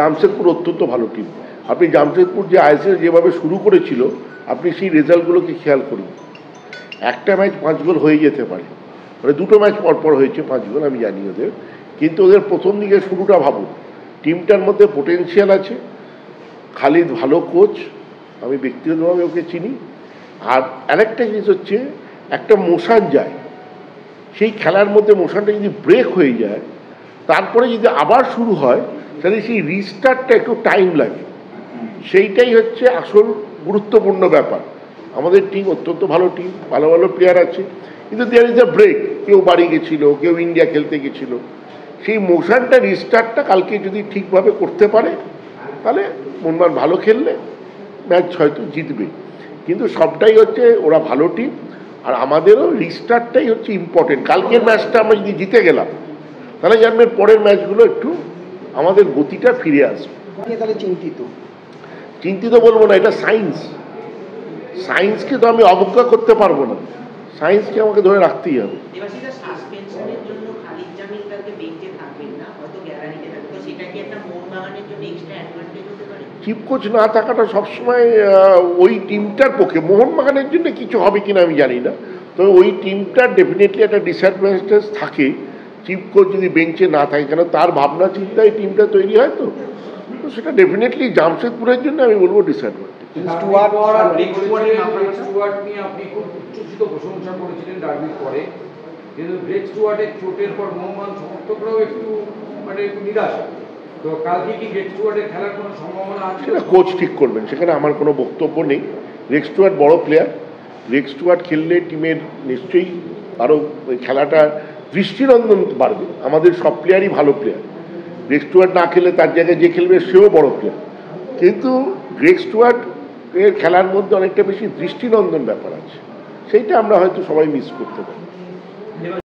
জামশেদপুর অত্যন্ত ভালো টিম। আপনি জামশেদপুর যে আইএসএল যেভাবে শুরু করেছিল, আপনি সেই রেজাল্টগুলোকে খেয়াল করুন। একটা ম্যাচ 5 গোল হয়ে যেতে পারে, মানে দুটো ম্যাচ পরপর হয়েছে 5 গোল, আমি জানি ওদের, কিন্তু ওদের প্রথম দিকে শুরুটা ভাবুন। টিমটার মধ্যে পোটেনশিয়াল আছে, খালিদ ভালো কোচ, আমি ব্যক্তিগতভাবে ওকে চিনি। আর আরেকটা জিনিস হচ্ছে, একটা মোশন যায়, সেই খেলার মধ্যে মোশনটা যদি ব্রেক হয়ে যায়, তারপরে যদি আবার শুরু হয়, তাহলে সেই রিস্টার্টটা একটু টাইম লাগে। সেইটাই হচ্ছে আসল গুরুত্বপূর্ণ ব্যাপার। আমাদের টিম অত্যন্ত ভালো টিম, ভালো ভালো প্লেয়ার আছে, কিন্তু দেয়ার ইজ আ ব্রেক। কেউ বাড়ি গেছিলো, কেউ ইন্ডিয়া খেলতে গেছিলো, সেই মোশনটা রিস্টার্টটা কালকে যদি ঠিকভাবে করতে পারে, তাহলে মোহনবাগান ভালো খেললে ম্যাচ হয়তো জিতবে। কিন্তু সবটাই হচ্ছে ওরা ভালো টিম, আর আমাদেরও রিস্টার্টটাই হচ্ছে ইম্পর্টেন্ট। কালকের ম্যাচটা আমরা যদি জিতে গেলাম, তাহলে জানবেন পরের ম্যাচগুলো একটু আমাদের গতিটা ফিরে আসবে। তাহলে চিন্তিত বলবো না, এটা সায়েন্স। সায়েন্সকে তো আমি অবজ্ঞা করতে পারবো না, সায়েন্সকে আমাকে ধরে রাখতেই হবে। চিফ কোচ না থাকাটা সবসময় ওই টিমটার পক্ষে, মোহনবাগানের জন্য কিছু হবে কিনা আমি জানি না, তবে ওই টিমটার ডেফিনেটলি একটা ডিসঅ্যাডভান্টেজ থাকে চিফ কোচ যদি বেঞ্চে না থাকে, কেন তার ভাবনা চিন্তায় টিমটা তৈরি হয়। তো সেটা ডেফিনেটলি জামশেদপুরের জন্য আমি বলবো ডিসঅ্যাডভান্টেজ। আপনি খুব উচ্ছ্বসিত প্রশংসা করেছিলেন ডার্বির পরে, কিন্তু গ্রেগ স্টুয়ার্টের চোটের পর মোহনবাগান সমর্থকরাও একটু নিরাশ। তো কালকে কি গ্রেগ স্টুয়ার্টের খেলার কোনো সম্ভাবনা আছে? সেটা কোচ ঠিক করবেন, সেখানে আমার কোনো বক্তব্য নেই। গ্রেগ স্টুয়ার্ট বড় প্লেয়ার, গ্রেগ স্টুয়ার্ট খেললে টিমের নিশ্চয়ই আরও খেলাটা দৃষ্টিনন্দন বাড়বে। আমাদের সব প্লেয়ারই ভালো প্লেয়ার, গ্রেগ স্টুয়ার্ট না খেললে তার জায়গায় যে খেলবে সেও বড় প্লেয়ার, কিন্তু গ্রেগ স্টুয়ার্ট এর খেলার মধ্যে অনেকটা বেশি দৃষ্টিনন্দন ব্যাপার আছে, সেইটা আমরা হয়তো সবাই মিস করতে পারি।